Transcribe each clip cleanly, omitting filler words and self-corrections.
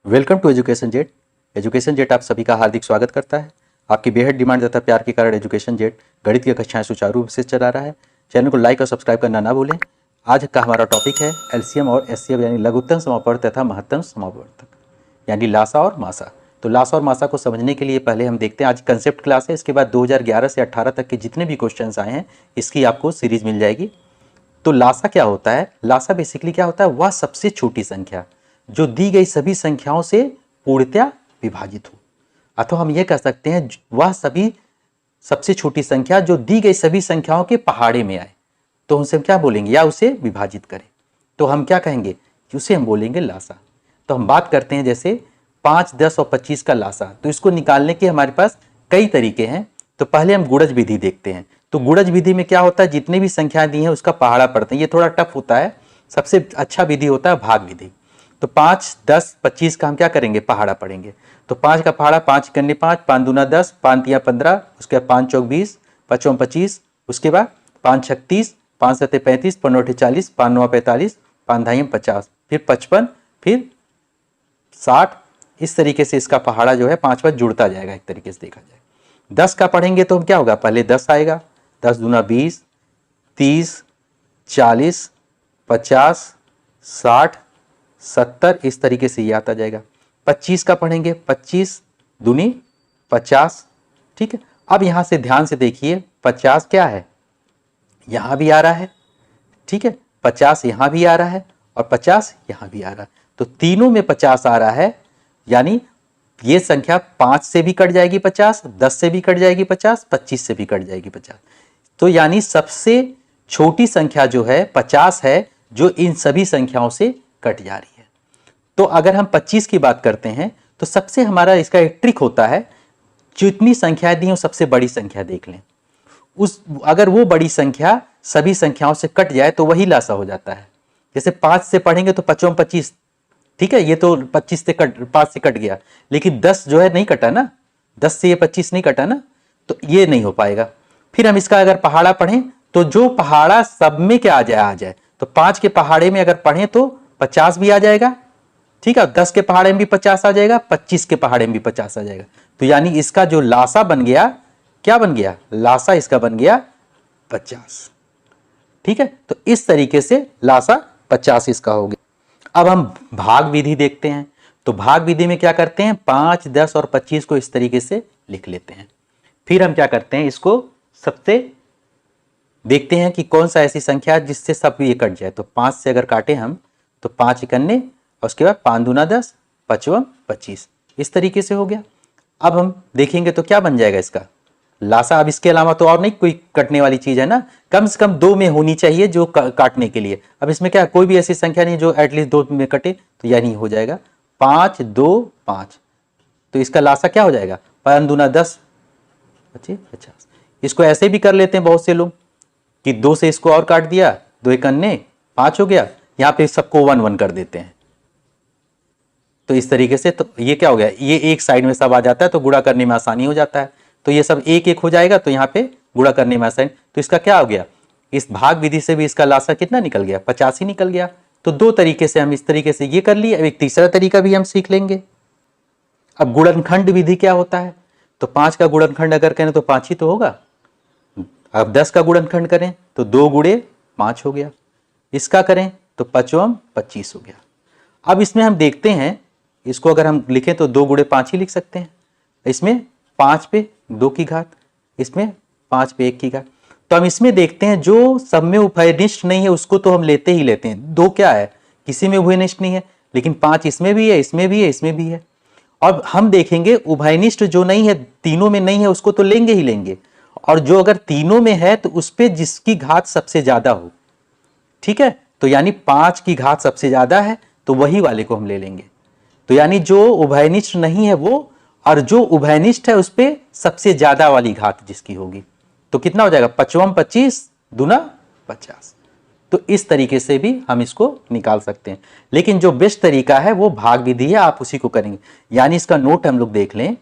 Welcome to education jet. Education jet आप सभी का हार्दिक स्वागत करता है। आपकी बेहद डिमांड तथा प्यार के कारण एजुकेशन जेट गणित की कक्षाएं सुचारू रूप से चला रहा है। चैनल को लाइक और सब्सक्राइब करना ना भूलें। आज का हमारा टॉपिक है एलसीएम और एचसीएफ यानी लघुत्तम समापवर्त तथा महत्तम समापवर्तक यानी लासा और मासा। तो लासा और मासा को समझने के लिए पहले हम देखते हैं, आज कंसेप्ट क्लास है। इसके बाद 2011 से 18 तक के जितने भी क्वेश्चन आए हैं इसकी आपको सीरीज मिल जाएगी। तो लासा क्या होता है? लासा बेसिकली क्या होता है? वह सबसे छोटी संख्या जो दी गई सभी संख्याओं से पूर्णतया विभाजित हो, अथवा हम ये कह सकते हैं वह सबसे छोटी संख्या जो दी गई सभी संख्याओं के पहाड़े में आए, तो उनसे हम क्या बोलेंगे? या उसे विभाजित करें, तो हम क्या कहेंगे कि उसे हम बोलेंगे लासा। तो हम बात करते हैं जैसे 5, 10 और 25 का लासा। तो इसको निकालने के हमारे पास कई तरीके हैं। तो पहले हम गुणज विधि देखते हैं। तो गुणज विधि में क्या होता है? जितने भी संख्या दी हैं उसका पहाड़ा पढ़ते हैं। ये थोड़ा टफ होता है। सबसे अच्छा विधि होता है भाग विधि। तो 5, 10, 25 का हम क्या करेंगे? पहाड़ा पढ़ेंगे। तो 5 का पहाड़ा 5 करने 5, 5 दूना 10, 5 तिया 15, उसके बाद 5 चौक 20, 5 चौक 25, उसके बाद 5 छक 30, 5 सत्ते 35, 5 नौ 40, 5 नौ 45, 5 ढाई 50, फिर 55, फिर 60। इस तरीके से इसका पहाड़ा जो है 5 पर जुड़ता जाएगा। एक तरीके से देखा जाए 10 का पढ़ेंगे तो हम क्या होगा? पहले 10 आएगा, 10 दूना 20, 30, 40, 50, 60, 70, इस तरीके से ये आता जाएगा। 25 का पढ़ेंगे, 25 दूनी 50। ठीक है, अब यहां से ध्यान से देखिए 50 क्या है? यहां भी आ रहा है। ठीक है, 50 यहां भी आ रहा है और 50 यहां भी आ रहा है। तो तीनों में 50 आ रहा है, यानी ये संख्या 5 से भी कट जाएगी 50, 10 से भी कट जाएगी 50, 25 से भी कट जाएगी 50। तो यानी सबसे छोटी संख्या जो है 50 है, जो इन सभी संख्याओं से कट जा रही है। तो अगर हम 25 की बात करते हैं तो सबसे हमारा इसका एक ट्रिक होता है, जितनी संख्याएं दी हैं सबसे बड़ी संख्या देख लें। अगर वो बड़ी संख्या सभी संख्याओं से कट जाए तो वही लासा हो जाता है। जैसे 5 से पढ़ेंगे तो 5 25, ठीक है, ये तो 5 से कट गया, लेकिन 10 जो है नहीं कटा ना, 10 से ये 25 नहीं कटा ना, तो ये नहीं हो पाएगा। फिर हम इसका अगर पहाड़ा पढ़ें तो जो पहाड़ा सब में क्या आ जाए, तो 5 के पहाड़े में अगर पढ़ें तो 50 भी आ जाएगा। ठीक है, 10 के पहाड़े में भी 50 आ जाएगा, 25 के पहाड़े में भी 50 आ जाएगा। तो यानी इसका जो लासा बन गया, क्या बन गया? लासा इसका बन गया 50। ठीक है, तो इस तरीके से लासा 50 इसका हो गया। अब हम भाग विधि देखते हैं। तो भाग विधि में क्या करते हैं? 5, 10 और 25 को इस तरीके से लिख लेते हैं। फिर हम क्या करते हैं? इसको सबसे देखते हैं कि कौन सा ऐसी संख्या है जिससे सब ये कट जाए। तो 5 से अगर काटे हम तो 5 इकन्ने और उसके बाद 5 दूना 10, 5 25, इस तरीके से हो गया। अब हम देखेंगे तो क्या बन जाएगा इसका लासा। अब इसके अलावा तो और नहीं कोई कटने वाली चीज है ना, कम से कम 2 में होनी चाहिए जो काटने के लिए। अब इसमें क्या कोई भी ऐसी संख्या नहीं जो एटलीस्ट 2 में कटे, तो यानी हो जाएगा 5, 2, 5। तो इसका लासा क्या हो जाएगा? 5 दूना 10, 25, 50। इसको ऐसे भी कर लेते हैं बहुत से लोग कि 2 से इसको और काट दिया, 2 इकन्ने 5 हो गया, यहां पे सबको 1 1 कर देते हैं। तो इस तरीके से तो ये क्या हो गया? ये एक साइड में सब आ जाता है तो गुणा करने में आसानी हो जाता है। तो ये सब एक एक हो जाएगा, तो यहाँ पे गुणा करने में आसानी। तो इसका क्या हो गया? इस भाग विधि से भी इसका लासा कितना निकल गया? 50 ही निकल गया। तो 2 तरीके से हम इस तरीके से ये कर लिए। अब एक तीसरा तरीका भी हम सीख लेंगे। अब गुणनखंड विधि क्या होता है? तो 5 का गुणनखंड अगर करें तो 5 ही तो होगा। अब 10 का गुणनखंड करें तो 2 गुणे 5 हो गया। इसका करें तो 5 25 हो गया। अब इसमें हम देखते हैं, इसको अगर हम लिखें तो 2 गुणे 5 ही लिख सकते हैं। इसमें 5 पे 2 की घात, इसमें 5 पे 1 की घात। तो हम इसमें देखते हैं जो सब में उभयनिष्ठ नहीं है उसको तो हम लेते ही लेते हैं। 2 क्या है? किसी में उभयनिष्ठ नहीं है, लेकिन 5 इसमें भी है, इसमें भी है, इसमें भी है। और हम देखेंगे उभयनिष्ठ जो नहीं है, तीनों में नहीं है, उसको तो लेंगे ही लेंगे। और जो अगर तीनों में है तो उस पे जिसकी घात सबसे ज्यादा हो, ठीक है, तो यानी 5 की घात सबसे ज्यादा है तो वही वाले को हम ले लेंगे। तो यानी जो उभयनिष्ठ नहीं है वो, और जो उभयनिष्ठ है उस पे सबसे ज्यादा वाली घात जिसकी होगी, तो कितना हो जाएगा? 5 25 दूना 50। तो इस तरीके से भी हम इसको निकाल सकते हैं, लेकिन जो बेस्ट तरीका है वो भाग विधि है, आप उसी को करेंगे। यानी इसका नोट हम लोग देख लें,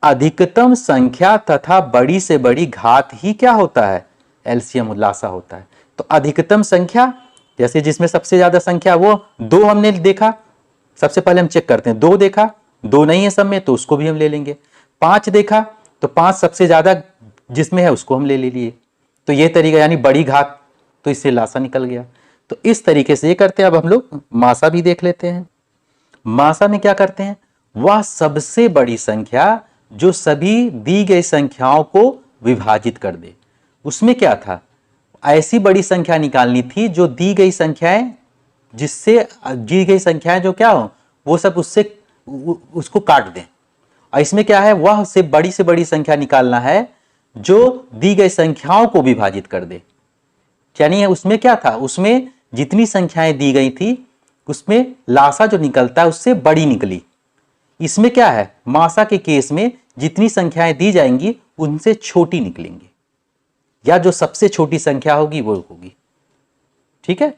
अधिकतम संख्या तथा बड़ी से बड़ी घात ही क्या होता है? एलसीएम लासा होता है। तो अधिकतम संख्या जैसे जिसमें सबसे ज्यादा संख्या वो 2 हमने देखा, सबसे पहले हम चेक करते हैं, 2 देखा, 2 नहीं है सब में तो उसको भी हम ले लेंगे। 5 देखा तो 5 सबसे ज्यादा जिसमें है उसको हम ले लिए। तो ये तरीका, यानी बड़ी घात, तो इससे लासा निकल गया। तो इस तरीके से ये करते हैं। अब हम लोग मासा भी देख लेते हैं। मासा में क्या करते हैं, वह सबसे बड़ी संख्या जो सभी दी गई संख्याओं को विभाजित कर दे। उसमें क्या था, ऐसी बड़ी संख्या निकालनी थी जो दी गई संख्याएं, जिससे दी गई संख्याएं जो क्या हो वो सब उससे उसको काट दें। और इसमें क्या है, वह से बड़ी संख्या निकालना है जो दी गई संख्याओं को विभाजित कर दे। यानी उसमें क्या था, उसमें जितनी संख्याएं दी गई थी उसमें लासा जो निकलता है उससे बड़ी निकली। इसमें क्या है, मासा के केस में जितनी संख्याएं दी जाएंगी उनसे छोटी निकलेंगी, या जो सबसे छोटी संख्या होगी वो होगी। ठीक है,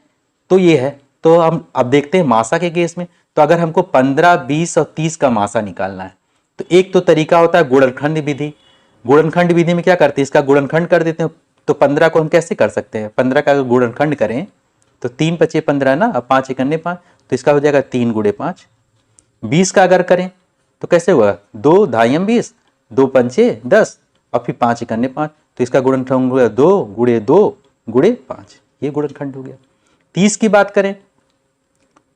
तो ये है। तो हम अब देखते हैं मासा के केस में। तो अगर हमको 15, 20 और 30 का मासा निकालना है तो एक तो तरीका होता है गुणनखंड विधि। गुणनखंड विधि में क्या करते हैं, इसका गुणनखंड कर देते हैं। तो 15 को हम कैसे कर सकते हैं, 15 का अगर गुणनखंड करें तो 3 पचे 15 ना, अब 5 एकन्ने 5, तो इसका हो जाएगा 3 गुणे 5। 20 का अगर करें तो कैसे हुआ, 2 धायम 20, 2 पंचे 10 और फिर 5 एकन्ने 5, तो इसका गुणनखंड हो गया 2 गुणे 2 गुणे 5, ये गुणनखंड हो गया। 30 की बात करें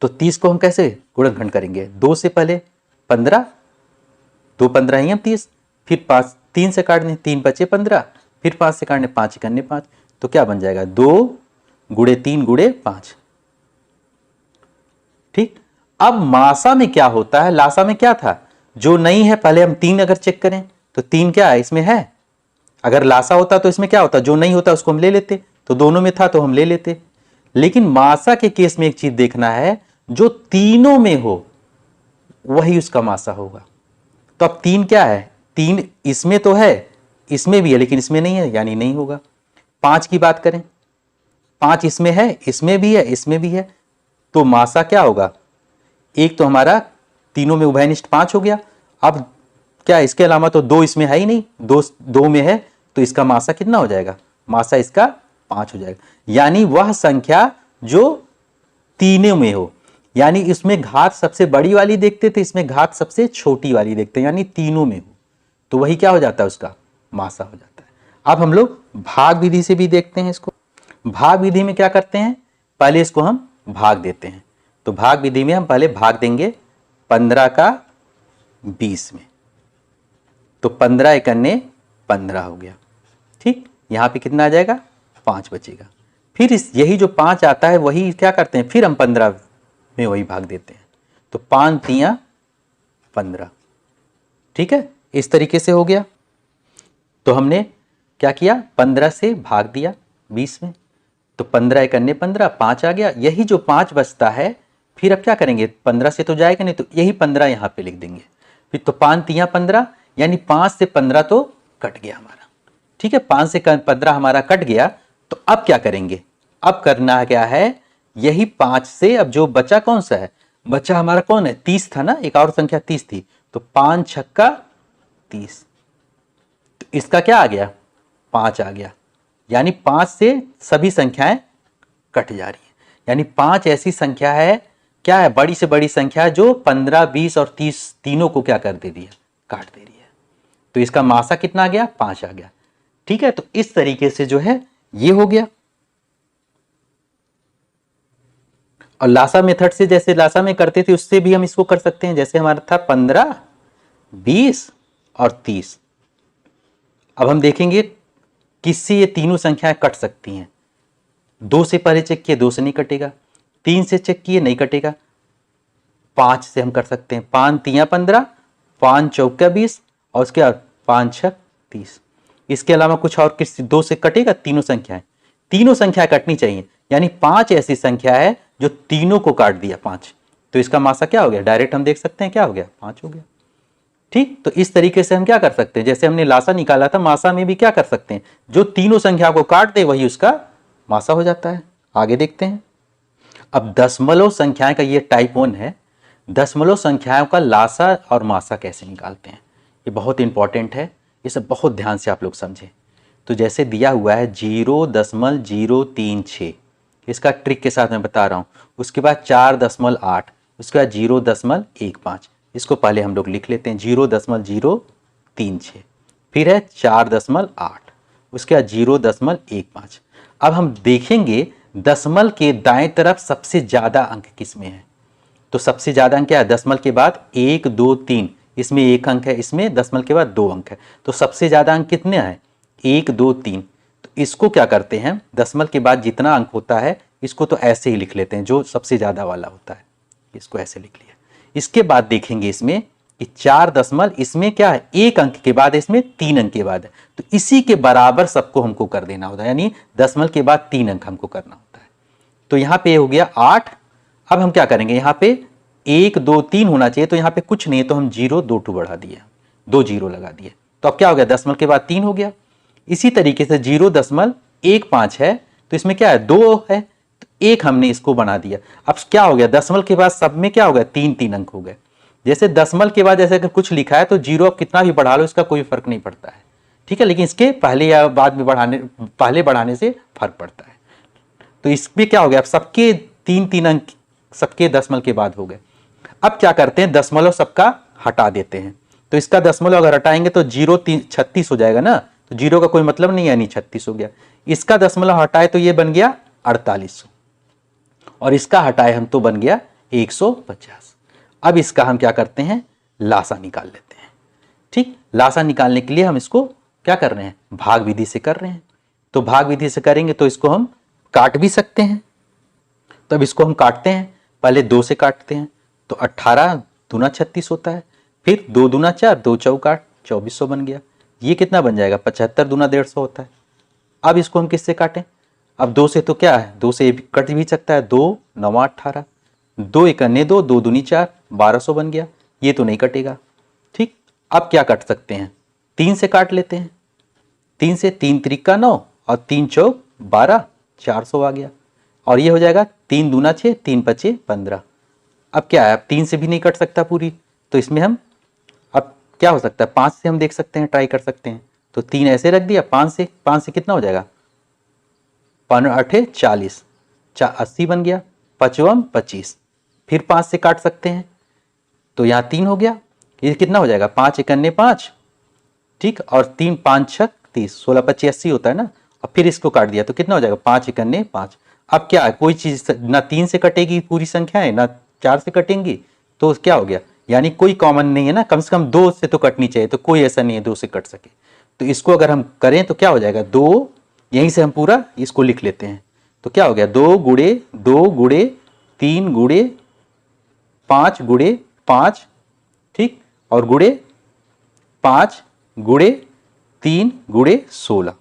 तो 30 को हम कैसे गुणनखंड करेंगे, 2 से पहले 15, 2 15 ही हम 30, फिर 5 3 से काटने, 3 बचे 15, फिर 5 से काटने, 5 एकन्ने 5, तो क्या बन जाएगा 2 गुणे 3 गुणे 5। ठीक, अब मासा में क्या होता है, लासा में क्या था, जो नहीं है पहले हम 3 अगर चेक करें तो 3 क्या है इसमें है। अगर लासा होता तो इसमें क्या होता, जो नहीं होता उसको हम ले लेते, तो दोनों में था तो हम ले लेते। लेकिन मासा के केस में एक चीज देखना है, जो तीनों में हो वही उसका मासा होगा। तो अब 3 क्या है, 3 इसमें तो है, इसमें भी है, लेकिन इसमें नहीं है, यानी नहीं होगा। 5 की बात करें, 5 इसमें है, इसमें भी है, इसमें भी है, तो मासा क्या होगा, एक तो हमारा तीनों में उभयनिष्ठ 5 हो गया। अब क्या इसके अलावा तो 2 इसमें है ही नहीं, 2 में है, तो इसका मासा कितना हो जाएगा, मासा इसका 5 हो जाएगा। यानी वह संख्या जो तीनों में हो, यानी इसमें घात सबसे बड़ी वाली देखते थे, इसमें घात सबसे छोटी वाली देखते हैं, यानी तीनों में हो, तो वही क्या हो जाता है, उसका मासा हो जाता है। अब हम लोग भाग विधि से भी देखते हैं इसको। भाग विधि में क्या करते हैं, पहले इसको हम भाग देते हैं। तो भाग विधि में हम पहले भाग देंगे 15 का 20 में, तो 15 एकन्ने 15 हो गया। ठीक, यहां पे कितना आ जाएगा, 5 बचेगा। फिर यही जो 5 आता है वही क्या करते हैं, फिर हम 15 में वही भाग देते हैं, तो 5 तियां 15। ठीक है, इस तरीके से हो गया। तो हमने क्या किया, 15 से भाग दिया 20 में, तो 15 एकन्ने 15, 5 आ गया। यही जो 5 बचता है फिर अब क्या करेंगे, 15 से तो जाएगा नहीं, तो यही 15 यहाँ पे लिख देंगे। फिर तो 5 तियां 15, यानी 5 से 15 तो कट गया हमारा। ठीक है, 5 से 15 हमारा कट गया। तो अब क्या करेंगे, अब करना क्या है, यही 5 से अब जो बचा कौन सा है, बचा हमारा कौन है, 30 था ना, एक और संख्या 30 थी, तो 5 छक्का 30, तो इसका क्या आ गया, 5 आ गया। यानी 5 से सभी संख्याएं कट जा रही है। यानी 5 ऐसी संख्या है, क्या है, बड़ी से बड़ी संख्या जो 15, 20 और 30 तीनों को क्या कर दे रही है, काट दे रही है। तो इसका मासा कितना आ गया, 5 आ गया। ठीक है, तो इस तरीके से जो है ये हो गया। और लासा मेथड से, जैसे लासा में करते थे उससे भी हम इसको कर सकते हैं। जैसे हमारा था 15, 20 और 30। अब हम देखेंगे किससे ये तीनों संख्याएं कट सकती हैं। 2 से पहले चेक किए, 2 से नहीं कटेगा। 3 से चेक किए, नहीं कटेगा। 5 से हम कर सकते हैं, 5 तियां 15, 5 चौका 20 और उसके बाद 5 छक 30। इसके अलावा कुछ और किस 2 से कटेगा, तीनों संख्याएं कटनी चाहिए। यानी 5 ऐसी संख्या है जो तीनों को काट दिया 5, तो इसका मासा क्या हो गया, डायरेक्ट हम देख सकते हैं क्या हो गया, 5 हो गया। ठीक, तो इस तरीके से हम क्या कर सकते हैं, जैसे हमने लासा निकाला था, मासा में भी क्या कर सकते हैं, जो तीनों संख्या को काट दे वही उसका मासा हो जाता है। आगे देखते हैं। अब दशमलव संख्याएं का ये टाइप 1 है। दशमलव संख्याओं का लासा और मासा कैसे निकालते हैं, ये बहुत इंपॉर्टेंट है, ये सब बहुत ध्यान से आप लोग समझें। तो जैसे दिया हुआ है 0.036, इसका ट्रिक के साथ मैं बता रहा हूँ। उसके बाद 4.8, उसके बाद 0.15, इसको पहले हम लोग लिख लेते हैं 0.036, फिर है 4.8, उसके बाद 0.15। अब हम देखेंगे दशमलव के दाएं तरफ सबसे ज़्यादा अंक किस में है। तो सबसे ज़्यादा अंक क्या है, दशमलव के बाद 1 2 3, इसमें 1 अंक है, इसमें दशमलव के बाद 2 अंक है। तो सबसे ज़्यादा अंक कितने हैं, 1 2 3। तो इसको क्या करते हैं, दशमलव के बाद जितना अंक होता है इसको तो ऐसे ही लिख लेते हैं, जो सबसे ज़्यादा वाला होता है इसको ऐसे लिख लिया। इसके बाद देखेंगे इसमें कि 4 दशमलव, इसमें क्या है 1 अंक के बाद, इसमें 3 अंक के बाद है। तो इसी के बराबर सबको हमको कर देना होता है, यानी दशमलव के बाद 3 अंक हमको करना होता है। तो यहाँ पे हो गया 8। अब हम क्या करेंगे, यहाँ पे 1 2 3 होना चाहिए, तो यहाँ पे कुछ नहीं है, तो हम 0 2 टू बढ़ा दिए, 2 0 लगा दिए। तो अब क्या हो गया, दशमलव के बाद 3 हो गया। इसी तरीके से 0.15 है, तो इसमें क्या है 2 है, तो 1 हमने इसको बना दिया। अब क्या हो गया, दशमलव के बाद सब में क्या हो गया, 3 3 अंक हो गए। जैसे दशमलव के बाद जैसे अगर कुछ लिखा है तो 0 अब कितना भी बढ़ा लो इसका कोई फर्क नहीं पड़ता है, ठीक है, लेकिन इसके पहले या बाद में पहले बढ़ाने से फर्क पड़ता है। तो इसमें क्या हो गया, अब सबके 3 3 अंक सबके दशमलव के बाद हो गए। अब क्या करते हैं, दशमलव सबका हटा देते हैं। तो इसका दशमलव अगर हटाएंगे तो 0 3 36 हो जाएगा ना, तो 0 का कोई मतलब नहीं है, यानी 36 हो गया। इसका दशमलव हटाए तो ये बन गया 4800, और इसका हटाए हम तो बन गया 150। अब इसका हम क्या करते हैं, लासा निकाल लेते हैं। ठीक, लासा निकालने के लिए हम इसको क्या कर रहे हैं, भाग विधि से कर रहे हैं। तो भाग विधि से करेंगे तो इसको हम काट भी सकते हैं। तो अब इसको हम काटते हैं, पहले 2 से काटते हैं, तो 18 दूना 36 होता है, फिर 2 दूना 4, 2 चौका 2400 बन गया। ये कितना बन जाएगा, 75 दूना 150 होता है। अब इसको हम किससे काटें, अब 2 से तो क्या है, 2 से कट भी सकता है, 2 9 18, 2 1 2, 2 दूनी 4, 1200 बन गया। ये तो नहीं कटेगा। ठीक, अब क्या काट सकते हैं, 3 से काट लेते हैं। 3 से 3 त्रिका 9 और 3 चौक 12, 400 आ गया। और ये हो जाएगा 3 दूना 6, 3 5 15। अब क्या है, अब 3 से भी नहीं कट सकता पूरी, तो इसमें हम अब क्या हो सकता है, 5 से हम देख सकते हैं, ट्राई कर सकते हैं। तो 3 ऐसे रख दिया, 5 से कितना हो जाएगा, 5 8 40, 80 बन गया, 55 25। फिर 5 से काट सकते हैं, तो यहाँ 3 हो गया, ये कितना हो जाएगा, 5 1 5, ठीक, और 3 5 6 30, 16 25 80 होता है ना। और फिर इसको काट दिया तो कितना हो जाएगा, 5 1 5। अब क्या है, कोई चीज ना 3 से कटेगी पूरी संख्या है, ना 4 से कटेंगी, तो क्या हो गया, यानी कोई कॉमन नहीं है ना, कम से कम 2 से तो कटनी चाहिए, तो कोई ऐसा नहीं है 2 से कट सके। तो इसको अगर हम करें तो क्या हो जाएगा, 2, यहीं से हम पूरा इसको लिख लेते हैं। तो क्या हो गया, 2 गुड़े 2 गुड़े 3 गुड़े 5 गुड़े 5, ठीक, और गुड़े 5 गुड़े 3 गुड़े 16।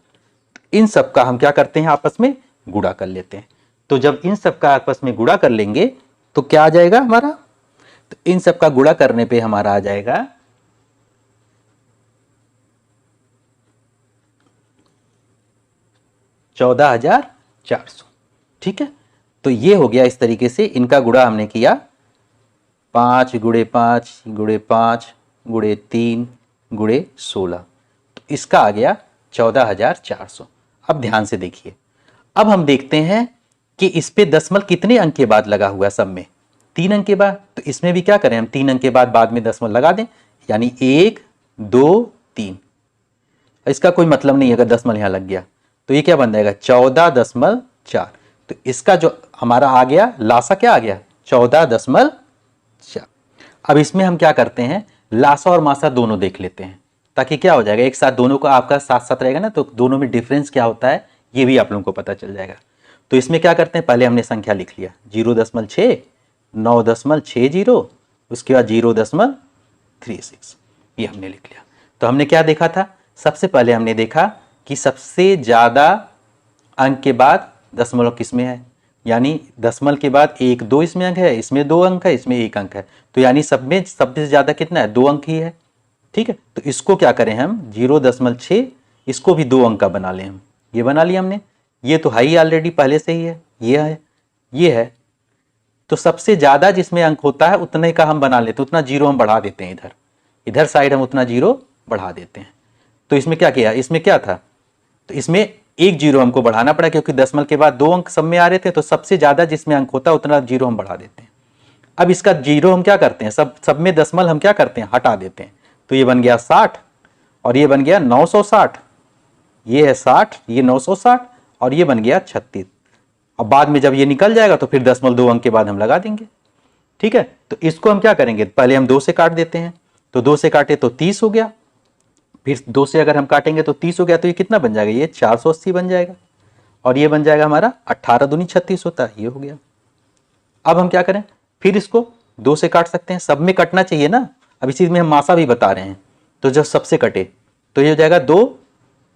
इन सब का हम क्या करते हैं, आपस में गुणा कर लेते हैं। तो जब इन सब का आपस में गुणा कर लेंगे तो क्या आ जाएगा हमारा, तो इन सब का गुणा करने पे हमारा आ जाएगा 14,400। ठीक है, तो ये हो गया, इस तरीके से इनका गुणा हमने किया, 5 गुड़े 5 गुड़े 5 गुड़े 3 गुड़े 16, तो इसका आ गया 14,400। अब ध्यान से देखिए, अब हम देखते हैं कि इस पे दशमलव कितने अंक के बाद लगा हुआ है, सब में 3 अंक के बाद। तो इसमें भी क्या करें हम, 3 अंक के बाद में दशमलव लगा दें, यानी 1 2 3। इसका कोई मतलब नहीं है अगर दशमलव यहाँ लग गया, तो ये क्या बन जाएगा, 14.4। तो इसका जो हमारा आ गया लासा, क्या आ गया 14.4। अब इसमें हम क्या करते हैं, लासा और मासा दोनों देख लेते हैं, ताकि क्या हो जाएगा, एक साथ दोनों का आपका साथ साथ रहेगा ना, तो दोनों में डिफरेंस क्या होता है ये भी आप लोगों को पता चल जाएगा। तो इसमें क्या करते हैं, पहले हमने संख्या लिख लिया 0.6 9.60, उसके बाद 0.36, ये हमने लिख लिया। तो हमने क्या देखा था, सबसे पहले हमने देखा कि सबसे ज़्यादा अंक के बाद दशमलव किसमें है, यानी दशमलव के बाद 1 2 इसमें अंक है, इसमें 2 अंक है, इसमें 1 अंक है, तो यानी सब में सबसे ज़्यादा कितना है, 2 अंक ही है। ठीक है, तो इसको क्या करें हम 0.6, इसको भी 2 अंक का बना लें हम, ये बना लिया हमने, ये तो है ही ऑलरेडी पहले से ही है, ये है। तो सबसे ज़्यादा जिसमें अंक होता है उतने का हम बना लेते हैं, उतना 0 हम बढ़ा देते हैं, इधर साइड हम उतना 0 बढ़ा देते हैं। तो इसमें क्या किया, इसमें क्या था, तो इसमें 1 0 हमको बढ़ाना पड़ा, क्योंकि दशमलव के बाद 2 अंक सब में आ रहे थे, तो सबसे ज़्यादा जिसमें अंक होता है उतना 0 हम बढ़ा देते हैं। अब इसका जीरो हम क्या करते हैं, सब में दशमल हम क्या करते हैं, हटा देते हैं। तो ये बन गया 60 और ये बन गया 960, ये है 60, ये 960 और ये बन गया 36। अब बाद में जब ये निकल जाएगा तो फिर 0.2 के बाद हम लगा देंगे। ठीक है, तो इसको हम क्या करेंगे, पहले हम 2 से काट देते हैं। तो 2 से काटे तो 30 हो गया, फिर 2 से अगर हम काटेंगे तो 30 हो गया, तो ये कितना बन जाएगा, ये 480 बन जाएगा। और ये बन जाएगा हमारा 18 दूनी 36 होता है, ये हो गया। अब हम क्या करें, फिर इसको 2 से काट सकते हैं, सब में कटना चाहिए ना। अब इसी में हम मासा भी बता रहे हैं, तो जब सबसे कटे तो ये हो जाएगा 2,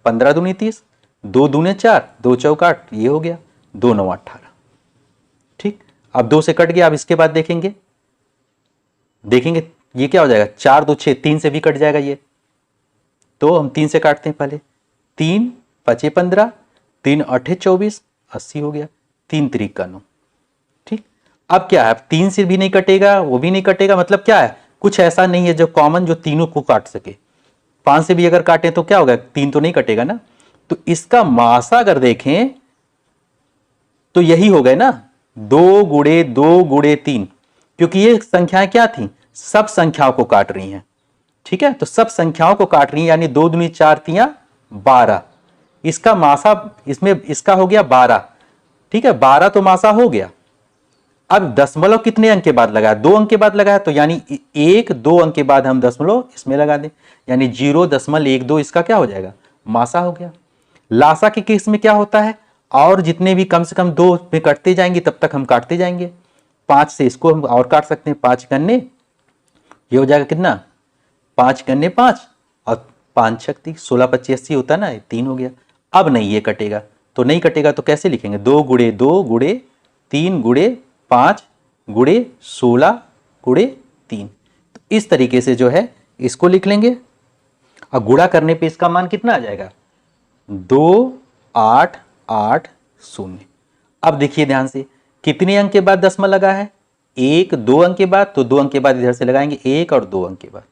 15 दूनी 30, 2 दूने 4, 2 चौक 8, ये हो गया, 2 9 18। ठीक, अब 2 से कट गया। अब इसके बाद देखेंगे ये क्या हो जाएगा, 4 2 6, 3 से भी कट जाएगा ये। तो हम 3 से काटते हैं पहले, 3 5 15, 3 8 24, 80 हो गया, 3 3 9। ठीक, अब क्या है, 3 से भी नहीं कटेगा, वो भी नहीं कटेगा, मतलब क्या है, कुछ ऐसा नहीं है जो कॉमन जो तीनों को काट सके। 5 से भी अगर काटे तो क्या होगा, 3 तो नहीं कटेगा ना। तो इसका मासा अगर देखें तो यही हो गए ना, 2 गुणे 2 गुणे 3, क्योंकि ये संख्याएं क्या थी, सब संख्याओं को काट रही हैं। ठीक है, तो सब संख्याओं को काट रही है, यानी 2 दूनी 4 3 12। इसका मासा इसमें इसका हो गया 12। ठीक है, 12 तो मासा हो गया। अब दशमलव कितने अंक के बाद लगाया, 2 अंक के बाद लगाया, तो यानी 1 2 अंक के बाद हम दशमलव इसमें लगा दें, यानी 0.12 इसका क्या हो जाएगा, मासा हो गया। लासा के केस में क्या होता है, और जितने भी कम से कम 2 में कटते जाएंगे तब तक हम काटते जाएंगे। 5 से इसको हम और काट सकते हैं, 5 गन्ने, ये हो जाएगा कितना, 5 गन्ने 5 और 5 छक्ति 16 25 80 होता है ना, 3 हो गया। अब नहीं ये कटेगा, तो नहीं कटेगा तो कैसे लिखेंगे, 2 गुणे 2 गुणे 3 गुणे 5 गुणे 16 गुणे 3। तो इस तरीके से जो है इसको लिख लेंगे। और गुणा करने पे इसका मान कितना आ जाएगा, 2 8 8 0। अब देखिए ध्यान से, कितने अंक के बाद दशमलव लगा है, 1 2 अंक के बाद, तो 2 अंक के बाद इधर से लगाएंगे 1 और 2 अंक के बाद,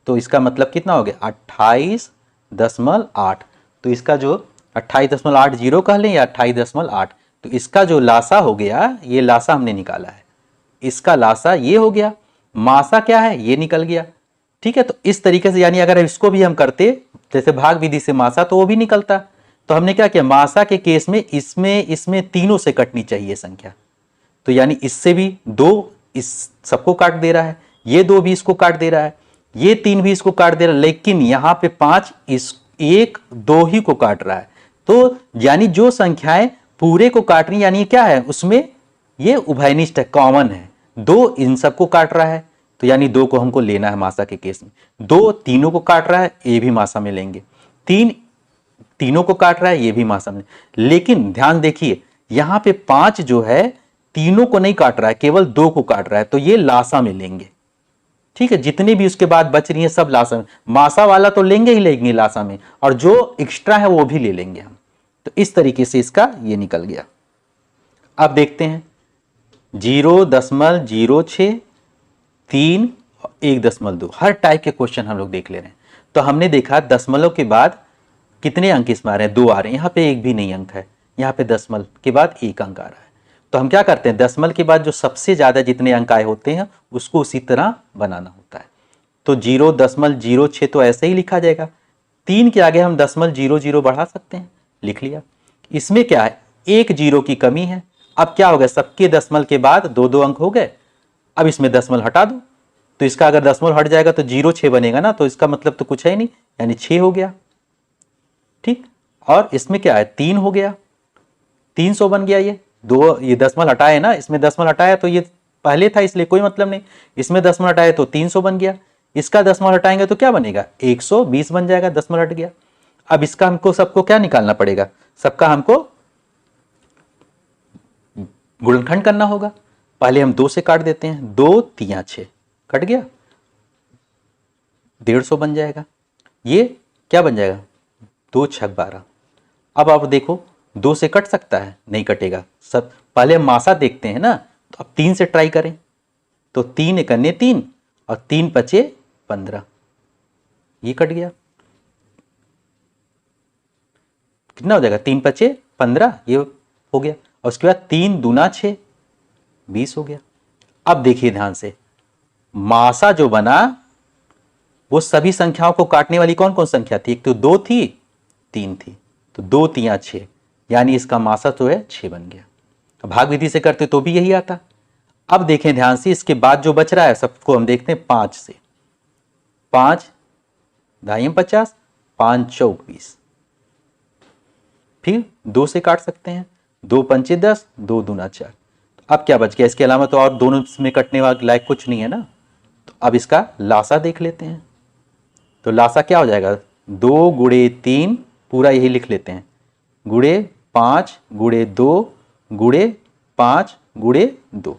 तो इसका मतलब कितना हो गया, 28.8। तो इसका जो 28.80 कह लें या 28.8, तो इसका जो लासा हो गया, ये लासा हमने निकाला है, इसका लासा ये हो गया, मासा क्या है ये निकल गया। ठीक है, तो इस तरीके से, यानी अगर इसको भी हम करते जैसे भाग विधि से मासा, तो वो भी निकलता। तो हमने क्या किया, मासा के केस में इसमें तीनों से कटनी चाहिए संख्या, तो यानी इससे भी 2 इस सबको काट दे रहा है, ये 2 भी इसको काट दे रहा है, ये 3 भी इसको काट दे रहा है, लेकिन यहां पे 5 इस 1 2 ही को काट रहा है। तो यानी जो संख्याएं पूरे को काट रही, यानी क्या है उसमें, ये उभयनिष्ठ है, कॉमन है, 2 इन सबको काट रहा है, तो यानी 2 को हमको लेना है मासा के केस में। 2 तीनों को काट रहा है, ये भी मासा में लेंगे। 3 तीनों को काट रहा है, ये भी मासा में। लेकिन ध्यान देखिए, यहां पे 5 जो है तीनों को नहीं काट रहा है, केवल 2 को काट रहा है, तो ये लासा में लेंगे। ठीक है, जितनी भी उसके बाद बच रही है सब लासा में, मासा वाला तो लेंगे ही लेंगे लासा में, और जो एक्स्ट्रा है वो भी ले लेंगे हम। तो इस तरीके से इसका ये निकल गया। अब देखते हैं 0.06 3 1.2, हर टाइप के क्वेश्चन हम लोग देख ले रहे हैं। तो हमने देखा दशमलव के बाद कितने अंक इसमें आ रहे हैं, 2 आ रहे हैं, यहाँ पे एक भी नहीं अंक है, यहाँ पे दशमलव के बाद 1 अंक आ रहा है। तो हम क्या करते हैं, दशमलव के बाद जो सबसे ज्यादा जितने अंक आए होते हैं उसको उसी तरह बनाना होता है। तो 0.06 तो ऐसे ही लिखा जाएगा, 3 के आगे हम 0.00 बढ़ा सकते हैं, लिख लिया। इसमें क्या है, 1 0 की कमी है। अब क्या हो गया, सबके दशमलव के बाद 2 2 अंक हो गए, अब इसमें दशमलव हटा दो, तो इसका अगर दशमलव हट जाएगा तो 0 6 बनेगा ना, तो इसका मतलब तो कुछ है ही नहीं, यानी 6 हो गया। ठीक, और इसमें क्या है, 3 हो गया, 300 बन गया। ये दशमलव हटाए ना, इसमें दशमलव हटाया तो ये पहले था इसलिए कोई मतलब नहीं, इसमें दशमलव हटाए तो 300 बन गया। इसका दशमलव हटाएंगे तो क्या बनेगा, 120 बन जाएगा, दशमलव हट गया। अब इसका हमको सबको क्या निकालना पड़ेगा, सबका हमको गुणनखंड करना होगा। पहले हम 2 से काट देते हैं, 2 3 6 कट गया, 150 बन जाएगा। ये क्या बन जाएगा, 2 6 12। अब आप देखो 2 से कट सकता है, नहीं कटेगा। सब पहले हम मासा देखते हैं ना, तो अब 3 से ट्राई करें, तो 3 एक अन्य 3 और 3 5 15, ये कट गया, कितना हो जाएगा, 3 5 15, ये हो गया। और उसके बाद 3 दूना 6 20 हो गया। अब देखिए ध्यान से, मासा जो बना वो सभी संख्याओं को काटने वाली कौन कौन संख्या थी? एक तो 2 थी, 3 थी, तो 2 3 6, यानी इसका मासा तो है 6 बन गया। भाग विधि से करते तो भी यही आता। अब देखें ध्यान से, इसके बाद जो बच रहा है सबको हम देखते हैं 5 से। 5 ढाई 50, 5 चौक 20, फिर 2 से काट सकते हैं, 2 पंचे 10, 2 दूना 4। अब क्या बच गया? इसके अलावा तो और दोनों में कटने वाला लायक कुछ नहीं है ना। तो अब इसका लासा देख लेते हैं। तो लासा क्या हो जाएगा? 2 गुणे 3, पूरा यही लिख लेते हैं, गुणे 5 गुणे 2 गुणे 5 गुणे 2।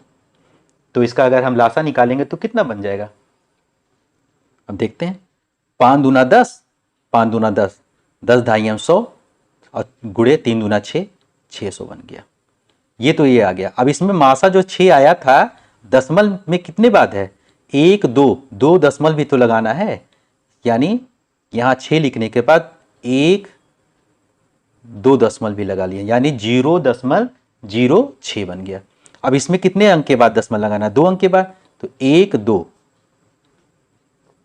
तो इसका अगर हम लासा निकालेंगे तो कितना बन जाएगा? अब देखते हैं। 5 दूना 10, 5 दूना 10, 10 ढाई 100, और गुणे 3 दूना 6, 600 बन गया। ये तो ये आ गया। अब इसमें मासा जो 6 आया था, दशमलव में कितने बाद है? 1 2, 2 दशमलव भी तो लगाना है, यानी यहां 6 लिखने के बाद 1 2 दशमलव भी लगा लिया, यानी 0.06 बन गया। अब इसमें कितने अंक के बाद दशमलव लगाना? 2 अंक के बाद, तो 1 2,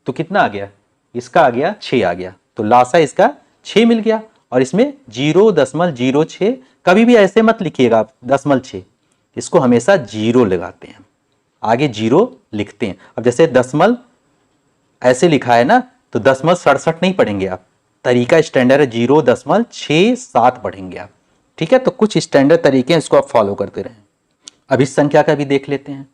तो कितना आ गया? इसका आ गया 6 आ गया। तो लासा इसका 6 मिल गया। और इसमें 0.06, कभी भी ऐसे मत लिखिएगा आप 0.6, इसको हमेशा 0 लगाते हैं, आगे 0 लिखते हैं। अब जैसे दशमलव ऐसे लिखा है ना, तो 0.67 नहीं पढ़ेंगे आप, तरीका स्टैंडर्ड है 0.67 पढ़ेंगे आप। ठीक है, तो कुछ स्टैंडर्ड तरीके हैं, इसको आप फॉलो करते रहें। अब इस संख्या का भी देख लेते हैं।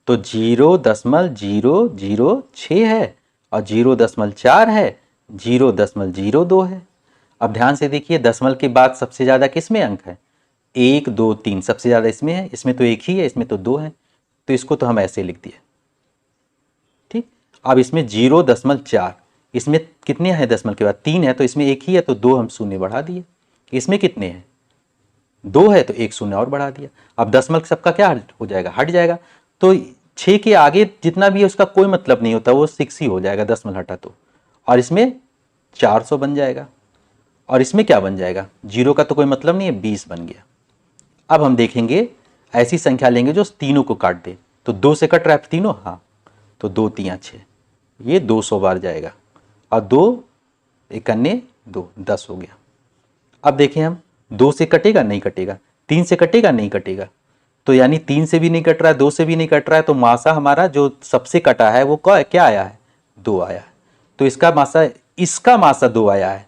तो 0.006 है, और 0.4 है, 0.02 है। अब ध्यान से देखिए, दशमलव के बाद सबसे ज़्यादा किस में अंक है? 1 2 3, सबसे ज़्यादा इसमें है, इसमें तो 1 ही है, इसमें तो 2 है, तो इसको तो हम ऐसे लिख दिए। ठीक, अब इसमें 0.4, इसमें कितने हैं दशमलव के बाद? 3 है, तो इसमें 1 ही है, तो 2 हम शून्य बढ़ा दिए। इसमें कितने हैं? 2 है, तो 1 शून्य और बढ़ा दिया। अब दशमलव सबका क्या हो जाएगा? हट जाएगा। तो 6 के आगे जितना भी है उसका कोई मतलब नहीं होता, वो 6 ही हो जाएगा दशमलव हटा तो। और इसमें 400 बन जाएगा। और इसमें क्या बन जाएगा? 0 का तो कोई मतलब नहीं है, 20 बन गया। अब हम देखेंगे, ऐसी संख्या लेंगे जो तीनों को काट दे। तो 2 से कट रहा है तीनों, हाँ, तो 2 3 6, ये 200 बार जाएगा। और 2 1 2, 10 हो गया। अब देखें हम, 2 से कटेगा? नहीं कटेगा। 3 से कटेगा? नहीं कटेगा। तो यानी 3 से भी नहीं कट रहा है, 2 से भी नहीं कट रहा है, तो मासा हमारा जो सबसे कटा है वो क्या आया है? 2 आया है। तो इसका मासा 2 आया है।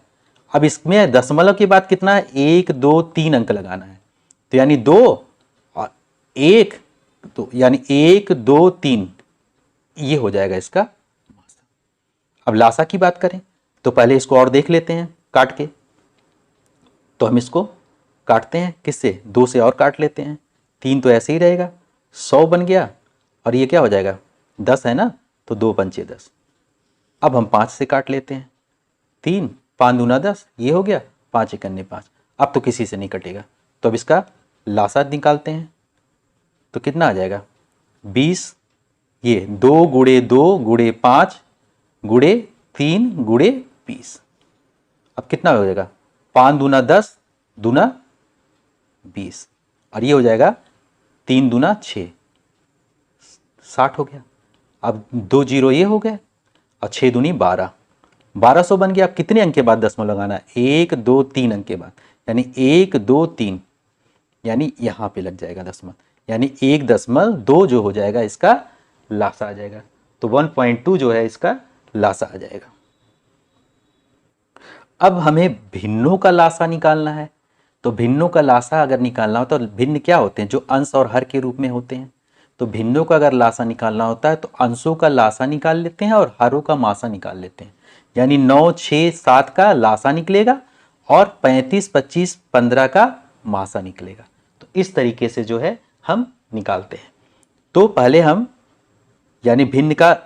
अब इसमें दशमलव के बाद कितना है? 1 2 3 अंक लगाना है, तो यानी 2 और 1, तो यानी 1 2 3, ये हो जाएगा इसका मासा। अब लासा की बात करें तो पहले इसको और देख लेते हैं काट के। तो हम इसको काटते हैं किससे? 2 से और काट लेते हैं, 3 तो ऐसे ही रहेगा, 100 बन गया। और ये क्या हो जाएगा? 10 है ना, तो 2 पंचे 10। अब हम 5 से काट लेते हैं, 3 5 दूना 10, ये हो गया, 5 1 5। अब तो किसी से नहीं कटेगा, तो अब इसका लासा निकालते हैं। तो कितना आ जाएगा? 20, ये 2 गुणे 2 गुणे 5 गुणे 3 गुणे 20। अब कितना हो जाएगा? 5 दूना 10, दूना 20, और ये हो जाएगा 3 दूना 6, 60 हो गया। अब 2 जीरो ये हो गए, और 6 दूनी 12, 1200 बन गया। अब कितने अंक के बाद दशमलव लगाना है? 1 2 3 अंक के बाद, यानी 1 2 3, यानी यहाँ पे लग जाएगा दशमलव, यानी 1.2 जो हो जाएगा इसका लासा आ जाएगा। तो 1.2 जो है इसका लासा आ जाएगा। अब हमें भिन्नों का लासा निकालना है। तो भिन्नों का लासा अगर निकालना हो तो भिन्न क्या होते हैं? जो अंश और हर के रूप में होते हैं। तो भिन्नों का अगर लासा निकालना होता है तो अंशों का लासा निकाल लेते हैं और हरों का मासा निकाल लेते हैं। यानी 9 6 7 का लासा निकलेगा और 35 25 15 का मासा निकलेगा। तो इस तरीके से जो है हम निकालते हैं। तो पहले हम, यानी भिन्न का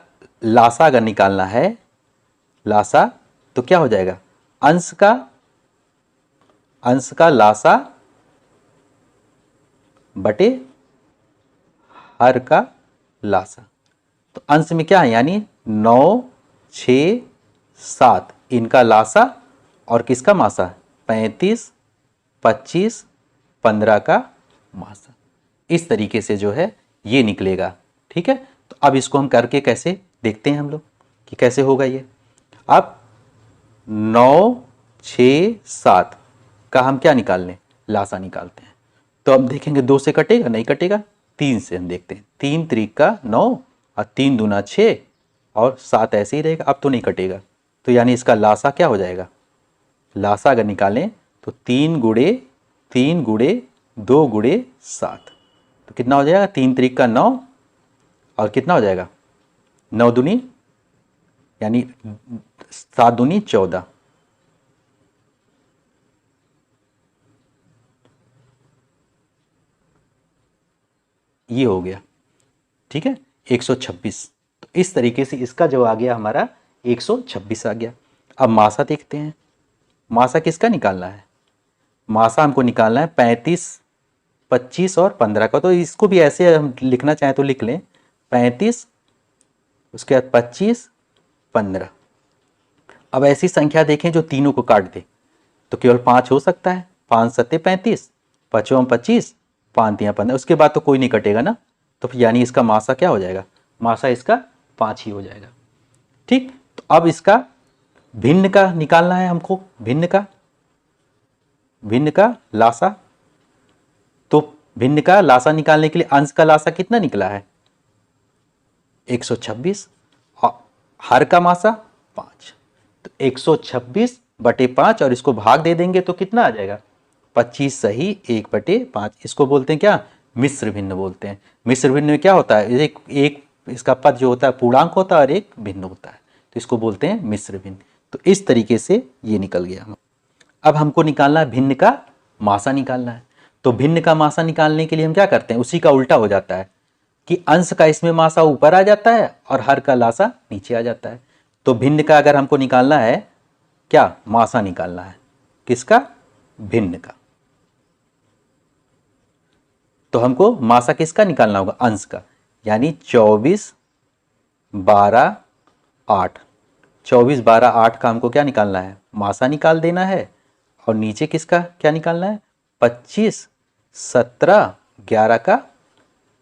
लासा अगर निकालना है, लासा, तो क्या हो जाएगा? अंश का लासा बटे हर का लासा। तो अंश में क्या है? यानी 9 6 7, इनका लासा, और किसका मासा? 35 25 15 का मासा। इस तरीके से जो है ये निकलेगा। ठीक है, तो अब इसको हम करके कैसे देखते हैं हम लोग कि कैसे होगा ये। अब 9, 6, 7 का हम क्या निकाल लें, लासा निकालते हैं। तो अब देखेंगे 2 से कटेगा, नहीं कटेगा। 3 से हम देखते हैं, 3 त्रिक का 9 और 3 दूना 6 और 7 ऐसे ही रहेगा, अब तो नहीं कटेगा। तो यानी इसका लासा क्या हो जाएगा, लासा अगर निकालें तो 3 गुणे 3 गुणे 2 गुणे 7, तो कितना हो जाएगा, 3 त्रिक का 9 और कितना हो जाएगा 9 दूनी यानी 7 दूनी 14, ये हो गया। ठीक है, 126। तो इस तरीके से इसका जो आ गया हमारा 126 आ गया। अब मासा देखते हैं, मासा किसका निकालना है, मासा हमको निकालना है 35, 25 और 15 का। तो इसको भी ऐसे हम लिखना चाहें तो लिख लें, 35 उसके बाद 25 15। अब ऐसी संख्या देखें जो तीनों को काट दे, तो केवल 5 हो सकता है, 5 सत्ते 35, 5 25, 5 तियां 15, उसके बाद तो कोई नहीं कटेगा ना। तो यानी इसका मासा क्या हो जाएगा, मासा इसका 5 ही हो जाएगा। ठीक, तो अब इसका भिन्न का निकालना है हमको, भिन्न का लासा। तो भिन्न का लासा निकालने के लिए अंश का लासा कितना निकला है 126 और हर का मासा 5, तो 126 बटे 5 और इसको भाग दे देंगे तो कितना आ जाएगा 25 सही 1 बटे 5। इसको बोलते हैं क्या, मिश्र भिन्न बोलते हैं। मिश्र भिन्न में क्या होता है, एक इसका पद जो होता है पूर्णांक होता है और एक भिन्न होता है, तो इसको बोलते हैं मिश्र भिन्न। तो इस तरीके से ये निकल गया। अब हमको निकालना है भिन्न का मासा निकालना है। तो भिन्न का मासा निकालने के लिए हम क्या करते हैं, उसी का उल्टा हो जाता है कि अंश का इसमें मासा ऊपर आ जाता है और हर का लासा नीचे आ जाता है। तो भिन्न का अगर हमको निकालना है क्या, मासा निकालना है किसका, भिन्न का, तो हमको मासा किसका निकालना होगा, अंश का। यानी 24, 12, 8, 24, 12, 8 का हमको क्या निकालना है, मासा निकाल देना है। और नीचे किसका क्या निकालना है, 25, 17, 11 का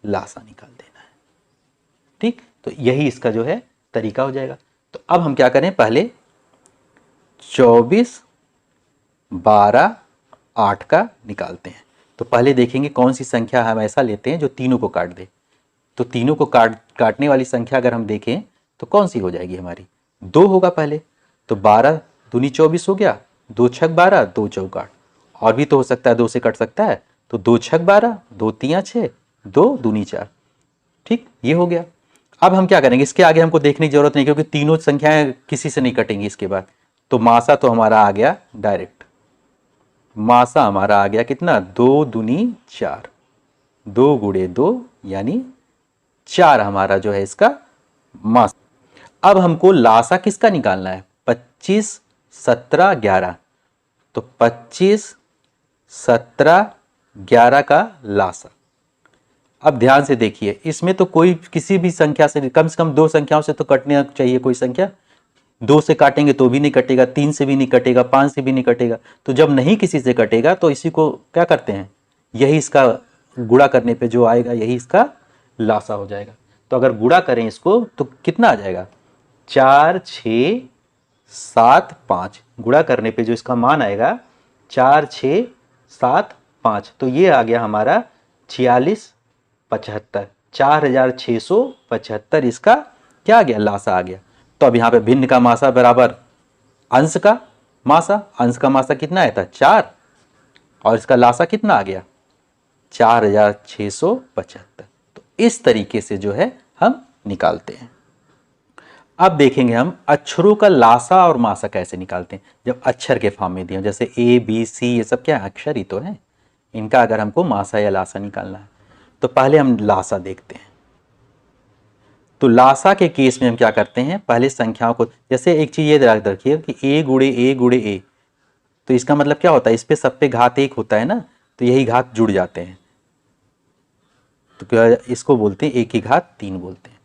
लासा निकाल देना है। ठीक, तो यही इसका जो है तरीका हो जाएगा। तो अब हम क्या करें, पहले 24, 12, 8 का निकालते हैं। तो पहले देखेंगे कौन सी संख्या हम ऐसा लेते हैं जो तीनों को काट दे। तो तीनों को काटने वाली संख्या अगर हम देखें तो कौन सी हो जाएगी हमारी, 2 होगा पहले। तो 12 दूनी 24 हो गया, 2 छक 12, 2 चौक 8, और भी तो हो सकता है 2 से कट सकता है, तो 2 छक 12, 2 तियां 6, 2 दूनी 4। ठीक, ये हो गया। अब हम क्या करेंगे, इसके आगे हमको देखने की जरूरत नहीं क्योंकि तीनों संख्याएं किसी से नहीं कटेंगी इसके बाद। तो मासा तो हमारा आ गया डायरेक्ट, मासा हमारा आ गया कितना, 2 दूनी 4, 2 गुणे 2 यानी 4 हमारा जो है इसका मासा। अब हमको लासा किसका निकालना है, 25, 17, 11। तो 25, 17, 11 का लासा। अब ध्यान से देखिए, इसमें तो कोई किसी भी संख्या से कम 2 संख्याओं से तो कटना चाहिए कोई संख्या। 2 से काटेंगे तो भी नहीं कटेगा, 3 से भी नहीं कटेगा, 5 से भी नहीं कटेगा। तो जब नहीं किसी से कटेगा तो इसी को क्या करते हैं, यही इसका गुणा करने पे जो आएगा यही इसका लासा हो जाएगा। तो अगर गुणा करें इसको तो कितना आ जाएगा, 4, 6, 7, 5। गुणा करने पे जो इसका मान आएगा 4, 6, 7, 5, तो ये आ गया हमारा 46, 75, 4675 इसका क्या आ गया, लासा आ गया। तो अब यहाँ पे भिन्न का मासा बराबर अंश का मासा, अंश का मासा कितना आया था 4, और इसका लासा कितना आ गया 4675। तो इस तरीके से जो है हम निकालते हैं। अब देखेंगे हम अक्षरों का लासा और मासा कैसे निकालते हैं जब अक्षर के फॉर्म में दिए, जैसे ए बी सी ये सब क्या है, अक्षर ही तो है। इनका अगर हमको मासा या लासा निकालना है तो पहले हम लासा देखते हैं। तो लासा के केस में हम क्या करते हैं, पहले संख्याओं को, जैसे एक चीज ये याद रखिए कि ए गुणे ए, तो इसका मतलब क्या होता है, इस पे सब पे घात 1 होता है ना, तो यही घात जुड़ जाते हैं, तो क्या इसको बोलते हैं 1 की घात 3 बोलते हैं।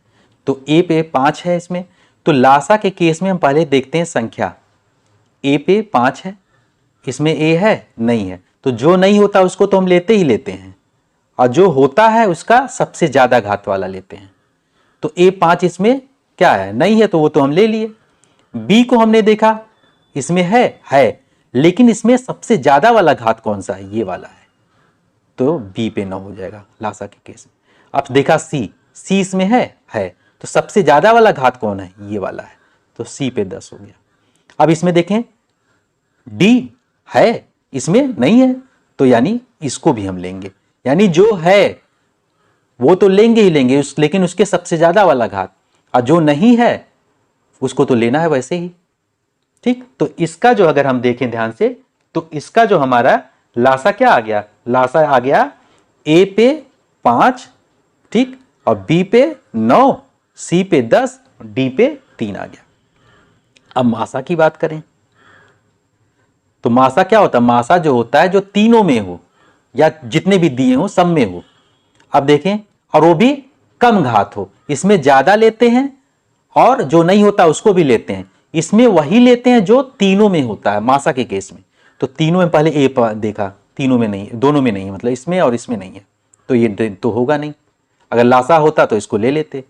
तो ए पे 5 है इसमें। तो लासा के केस में हम पहले देखते हैं संख्या, ए पे 5 है, इसमें ए है नहीं है, तो जो नहीं होता उसको तो हम लेते ही लेते हैं, और जो होता है उसका सबसे ज्यादा घात वाला लेते हैं। तो A5 इसमें क्या है, नहीं है, तो वो तो हम ले लिए। B को हमने देखा इसमें है, लेकिन इसमें सबसे ज्यादा वाला घात कौन सा है, ये वाला है, तो B पे 9 हो जाएगा लासा के केस में। अब देखा C इसमें है, तो सबसे ज्यादा वाला घात कौन है, ये वाला है, तो C पे 10 हो गया। अब इसमें देखें D है, इसमें नहीं है, तो यानी इसको भी हम लेंगे, यानी जो है वो तो लेंगे ही लेंगे लेकिन उसके सबसे ज्यादा वाला घात, और जो नहीं है उसको तो लेना है वैसे ही। ठीक, तो इसका जो अगर हम देखें ध्यान से, तो इसका जो हमारा लासा क्या आ गया, लासा आ गया A पे 5, ठीक, और B पे 9, C पे 10, D पे 3 आ गया। अब मासा की बात करें तो मासा क्या होता है, मासा जो होता है जो तीनों में हो या जितने भी दिए हो सब में हो। अब देखें, और वो भी कम घात हो, इसमें ज्यादा लेते हैं और जो नहीं होता उसको भी लेते हैं, इसमें वही लेते हैं जो तीनों में होता है मासा के केस में। तो तीनों में पहले ए देखा, तीनों में नहीं, दोनों में नहीं, मतलब इसमें और इसमें नहीं है, तो ये तो होगा नहीं। अगर लासा होता तो इसको ले लेते।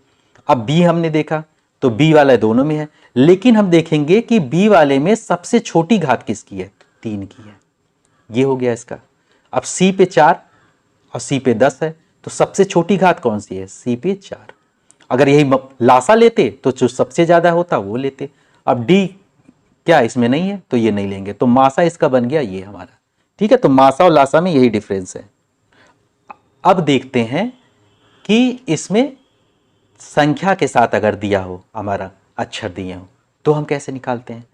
अब बी हमने देखा तो बी वाला दोनों में है, लेकिन हम देखेंगे कि बी वाले में सबसे छोटी घात किसकी है, 3 की है, ये हो गया इसका। अब सी पे 4 और सी पे 10 है, तो सबसे छोटी घात कौन सी है, सी पे 4। अगर यही लासा लेते तो जो सबसे ज्यादा होता वो लेते। अब डी क्या इसमें नहीं है, तो ये नहीं लेंगे, तो मासा इसका बन गया ये हमारा। ठीक है, तो मासा और लासा में यही डिफरेंस है। अब देखते हैं कि इसमें संख्या के साथ अगर दिया हो, हमारा अक्षर दिए हो, तो हम कैसे निकालते हैं।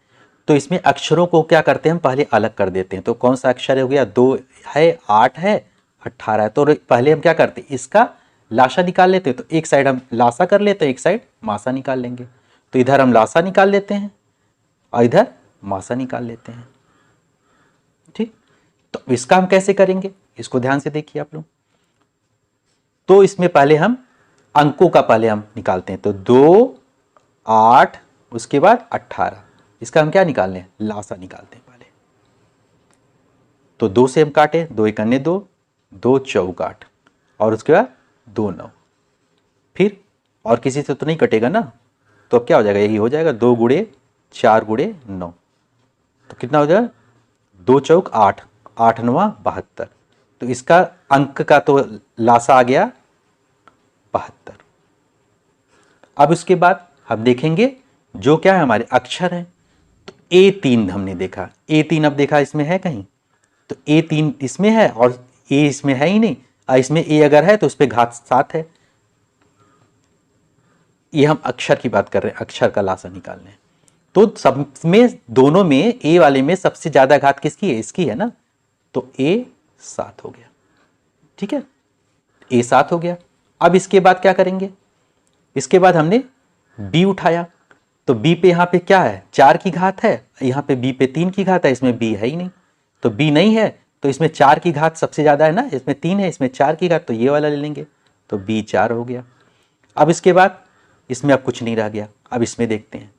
तो इसमें अक्षरों को क्या करते हैं, हम पहले अलग कर देते हैं। तो कौन सा अक्षर हो गया, 2 है, 8 है, 18 है, तो पहले हम क्या करते हैं, इसका लासा निकाल लेते हैं। तो एक साइड हम लासा कर लेते हैं, एक साइड मासा निकाल लेंगे। तो इधर हम लासा निकाल लेते हैं और इधर मासा निकाल लेते हैं। ठीक, तो इसका हम कैसे करेंगे, इसको ध्यान से देखिए आप लोग। तो इसमें पहले हम अंकों का पहले हम निकालते हैं। तो 2, 8, उसके बाद 18, इसका हम क्या निकालने हैं, लासा निकालते हैं पहले। तो 2 से हम काटे, 2 1 2, 2 चौक 8, और उसके बाद 2 9, फिर और किसी से तो नहीं कटेगा ना, तो अब क्या हो जाएगा, यही हो जाएगा, 2 गुणे 4 गुणे 9, तो कितना हो जाएगा, 2 चौक 8, 8 9 72। तो इसका अंक का तो लासा आ गया 72। अब उसके बाद हम देखेंगे जो क्या है हमारे अक्षर हैं। तो A3 हमने देखा, A3 अब देखा इसमें है कहीं, तो A3 इसमें है और A इसमें है ही नहीं, और इसमें A अगर है तो उस पर घात 7 है। ये हम अक्षर की बात कर रहे हैं, अक्षर का लासा निकालने हैं। तो सब में दोनों में A वाले में सबसे ज्यादा घात किसकी है, इसकी है ना, तो A 7 हो गया। ठीक है, A 7 हो गया। अब इसके बाद क्या करेंगे, इसके बाद हमने B उठाया, तो B पे यहाँ पे क्या है, 4 की घात है, यहाँ पे B पे 3 की घात है, इसमें B है ही नहीं, तो B नहीं है, तो इसमें 4 की घात सबसे ज्यादा है ना, इसमें 3 है, इसमें 4 की घात, तो ये वाला ले लेंगे, तो B 4 हो गया। अब इसके बाद इसमें अब कुछ नहीं रह गया। अब इसमें देखते हैं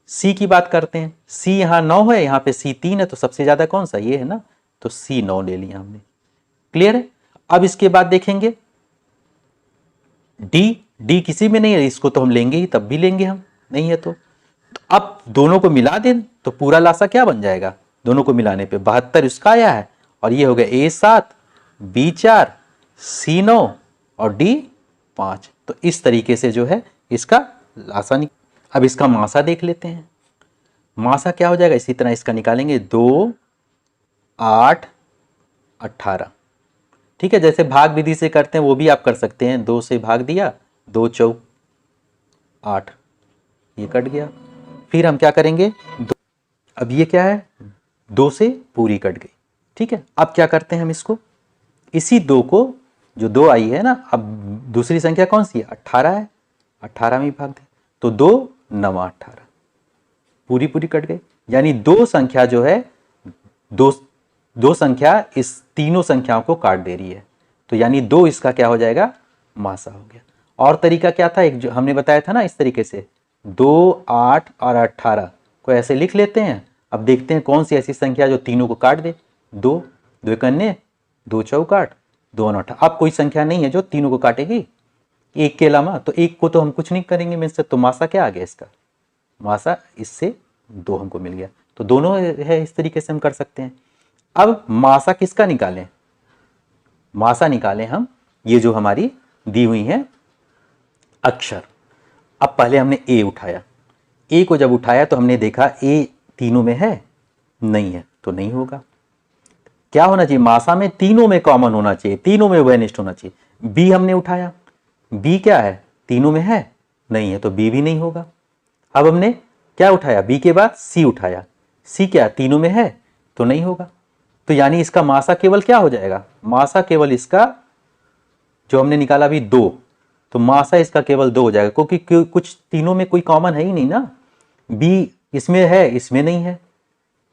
C की बात करते हैं। C यहाँ 9 है, यहाँ पे C 3 है, तो सबसे ज्यादा कौन सा, ये है ना, तो C 9 ले लिया हमने। क्लियर है। अब इसके बाद देखेंगे D किसी में नहीं है, इसको तो हम लेंगे ही, तब भी लेंगे हम, नहीं है तो अब दोनों को मिला दें तो पूरा लासा क्या बन जाएगा, दोनों को मिलाने पे 72 इसका आया है, और ये हो गया A 7, B 4, C 9 और D 5। तो इस तरीके से जो है इसका लासा अब इसका मासा देख लेते हैं। मासा क्या हो जाएगा, इसी तरह इसका निकालेंगे, 2 8 18। ठीक है, जैसे भाग विधि से करते हैं वो भी आप कर सकते हैं, 2 से भाग दिया, 2 चौक 8, ये कट गया। फिर हम क्या करेंगे, अब ये क्या है, 2 से पूरी कट गई। ठीक है, अब क्या करते हैं हम इसको, इसी 2 को, जो 2 आई है ना, अब दूसरी संख्या कौन सी है, 18 है, 18 में भाग दे, तो 2 9 18, पूरी पूरी कट गई। यानी 2 संख्या जो है, दो संख्या इस तीनों संख्याओं को काट दे रही है, तो यानी 2 इसका क्या हो जाएगा, मासा हो गया। और तरीका क्या था, एक जो हमने बताया था ना, इस तरीके से 2 8 और 18 को ऐसे लिख लेते हैं। अब देखते हैं कौन सी ऐसी संख्या जो तीनों को काट दे, 2 2 1 2 चौक 8, 2 9 18। अब कोई संख्या नहीं है जो तीनों को काटेगी, एक के अलावा, तो एक को तो हम कुछ नहीं करेंगे में से, तो मासा क्या आ गया इसका, मासा इससे 2 हमको मिल गया। तो दोनों है, इस तरीके से हम कर सकते हैं। अब मासा किसका निकालें, मासा निकालें हम ये जो हमारी दी हुई है अक्षर। अब पहले हमने ए उठाया, ए को जब उठाया तो हमने देखा ए तीनों में है, नहीं है, तो नहीं होगा। क्या होना चाहिए, मासा में तीनों में कॉमन होना चाहिए, तीनों में वेनिस्ट होना चाहिए। बी हमने उठाया, बी क्या है, तीनों में है, नहीं है, तो बी भी नहीं होगा। अब हमने क्या उठाया, बी के बाद सी उठाया, सी क्या तीनों में है, तो नहीं होगा। तो यानी इसका मासा केवल क्या हो जाएगा, मासा केवल इसका जो हमने निकाला अभी 2, तो मासा इसका केवल 2 हो जाएगा, क्योंकि कुछ तीनों में कोई कॉमन है ही नहीं ना। बी इसमें है, इसमें नहीं है,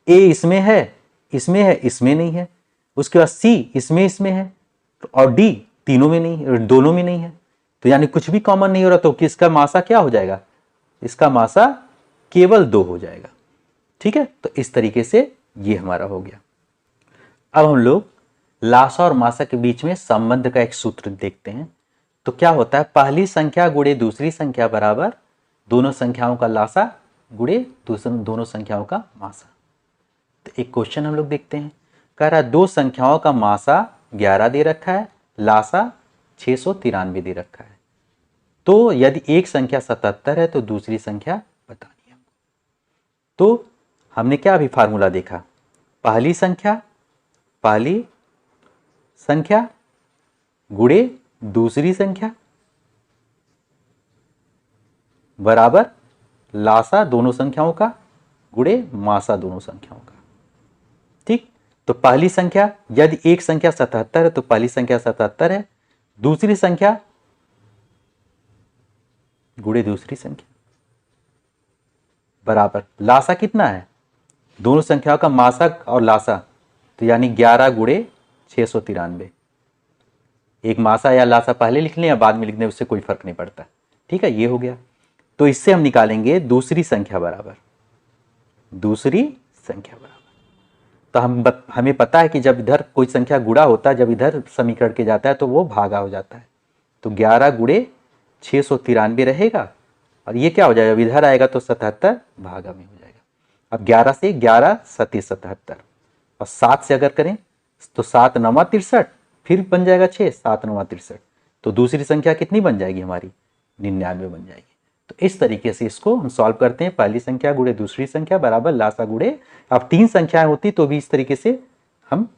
ए इसमें है, इसमें है, इसमें नहीं है, उसके बाद सी इसमें है, और डी तीनों में नहीं, दोनों में नहीं है, तो यानी कुछ भी कॉमन नहीं हो रहा। तो किसका मासा क्या हो जाएगा, इसका मासा केवल 2 हो जाएगा। ठीक है, तो इस तरीके से ये हमारा हो गया। अब हम लोग लासा और मासा के बीच में संबंध का एक सूत्र देखते हैं। तो क्या होता है, पहली संख्या गुणे दूसरी संख्या बराबर दोनों संख्याओं का लासा गुणे दोनों संख्याओं का मासा। तो एक क्वेश्चन हम लोग देखते हैं, कह रहा है 2 संख्याओं का मासा 11 दे रखा है, लासा 693 दे रखा है। तो यदि एक संख्या 77 है तो दूसरी संख्या बतानी है। तो हमने क्या अभी फार्मूला देखा, पहली संख्या गुणे दूसरी संख्या बराबर लासा दोनों संख्याओं का गुणे मासा दोनों संख्याओं का। ठीक, तो पहली संख्या, यदि एक संख्या 77 है तो पहली संख्या 77 है, दूसरी संख्या गुणे दूसरी संख्या बराबर लासा कितना है, दोनों संख्याओं का मासा और लासा, तो यानी 11 गुणे 693। एक मासा या लासा पहले लिख लें या बाद में लिख दें, उससे कोई फर्क नहीं पड़ता। ठीक है, ये हो गया। तो इससे हम निकालेंगे दूसरी संख्या बराबर, दूसरी संख्या बराबर। तो हमें पता है कि जब इधर कोई संख्या गुणा होता है, जब इधर समीकरण के जाता है तो वो भागा हो जाता है। तो 11 गुणे 693 रहेगा, और ये क्या हो जाएगा, इधर आएगा तो 77 भागा में हो जाएगा। अब 11 से 11 सती 77, और 7 से अगर करें तो 7 9 63, फिर बन जाएगा 6, 7 9 63। तो दूसरी संख्या कितनी बन जाएगी हमारी, 99 बन जाएगी। तो इस तरीके से इसको हम सॉल्व करते हैं, पहली संख्या गुणे दूसरी संख्या बराबर लासा गुणे, अब 3 संख्याएं होती तो भी इस तरीके से हम।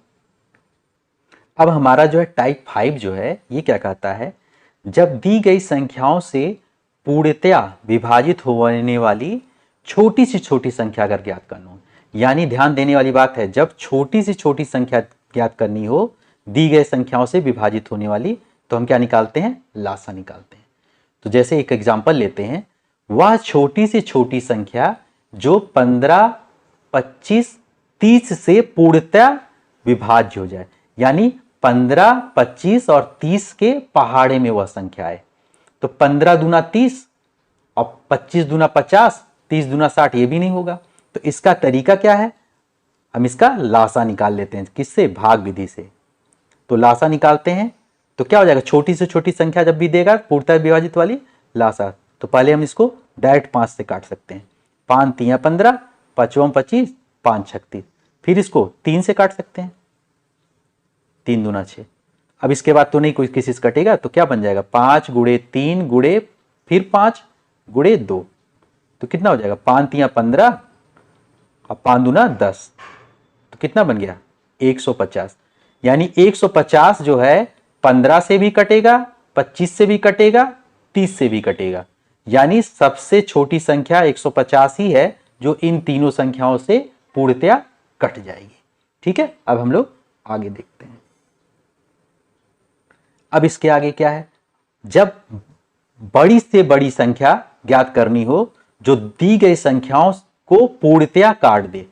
अब हमारा जो है टाइप 5 जो है ये क्या कहता है, जब दी गई संख्याओं से पूर्णतया विभाजित होने वाली छोटी से छोटी संख्या अगर ज्ञात करना हो, यानी ध्यान देने वाली बात है, जब छोटी से छोटी संख्या ज्ञात करनी हो दी गई संख्याओं से विभाजित होने वाली, तो हम क्या निकालते हैं, लासा निकालते हैं। तो जैसे एक एग्जांपल लेते हैं, वह छोटी से छोटी संख्या जो 15, 25, 30 से पूर्णतया विभाज्य हो जाए, यानी 15, 25 और 30 के पहाड़े में वह संख्या है। तो 15 दूना 30 और 25 दूना 50, 30 दूना 60, ये भी नहीं होगा। तो इसका तरीका क्या है, हम इसका लासा निकाल लेते हैं, किससे, भाग विधि से। तो लासा निकालते हैं तो क्या हो जाएगा, छोटी से छोटी संख्या जब भी देगा पूर्णतः विभाजित वाली लासा, तो पहले हम इसको डायरेक्ट 5 से काट सकते हैं, 5 3 15, 5 25, 5 36, फिर इसको 3 से काट सकते हैं, 3 दूना 6। अब इसके बाद तो नहीं कोई किसी से कटेगा, तो क्या बन जाएगा, 5 गुणे 3 गुणे फिर 5 गुणे 2, तो कितना हो जाएगा, 5 3 15 और 5 दूना 10, तो कितना बन गया, 150। यानी 150 जो है 15 से भी कटेगा, 25 से भी कटेगा, 30 से भी कटेगा, यानी सबसे छोटी संख्या 150 ही है जो इन तीनों संख्याओं से पूर्णतया कट जाएगी। ठीक है, अब हम लोग आगे देखते हैं। अब इसके आगे क्या है, जब बड़ी से बड़ी संख्या ज्ञात करनी हो जो दी गई संख्याओं को पूर्णतया काट दे,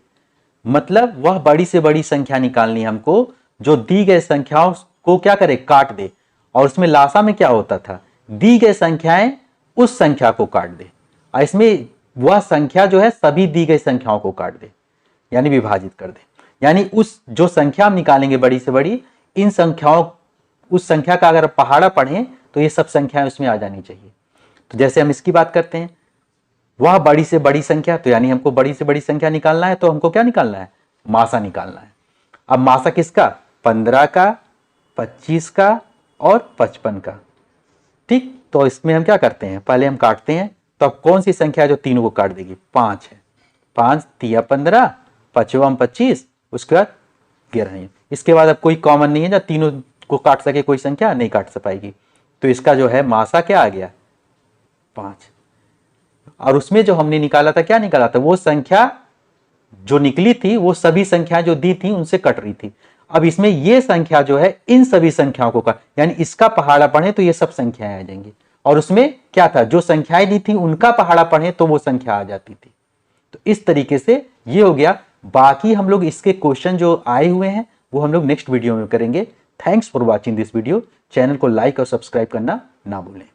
मतलब वह बड़ी से बड़ी संख्या निकालनी है हमको जो दी गई संख्याओं को क्या करे, काट दे। और उसमें लासा में क्या होता था, दी गई संख्याएं उस संख्या को काट दे, और इसमें वह संख्या जो है सभी दी गई संख्याओं को काट दे, यानी विभाजित कर दे। यानी उस जो संख्या हम निकालेंगे बड़ी से बड़ी, इन संख्याओं, उस संख्या का अगर पहाड़ा पढ़ें तो ये सब संख्याएं उसमें आ जानी चाहिए। तो जैसे हम इसकी बात करते हैं, वह बड़ी से बड़ी संख्या, तो यानी हमको बड़ी से बड़ी संख्या निकालना है, तो हमको क्या निकालना है, मासा निकालना है। अब मासा किसका, 15 का, 25 का और 55 का। ठीक, तो इसमें हम क्या करते हैं, पहले हम काटते हैं। तो अब कौन सी संख्या जो तीनों को काट देगी, 5 है। 5 तिया 15, 5 25, उसके बाद 11। इसके बाद अब कोई कॉमन नहीं है जब तीनों को काट सके, कोई संख्या नहीं काट पाएगी। तो इसका जो है मासा क्या आ गया, 5। और उसमें जो हमने निकाला था, क्या निकाला था, वो संख्या जो निकली थी वो सभी संख्याएं जो दी थी उनसे कट रही थी। अब इसमें ये संख्या जो है इन सभी संख्याओं को काट, यानी इसका पहाड़ा पढ़े तो ये सब संख्याएं आ जाएंगी। और उसमें क्या था, जो संख्याएं दी थी उनका पहाड़ा पढ़े तो वो संख्या आ जाती थी। तो इस तरीके से ये हो गया। बाकी हम लोग इसके क्वेश्चन जो आए हुए हैं वो हम लोग नेक्स्ट वीडियो में करेंगे। Thanks for watching this video. Channel को लाइक और सब्सक्राइब करना ना भूलें।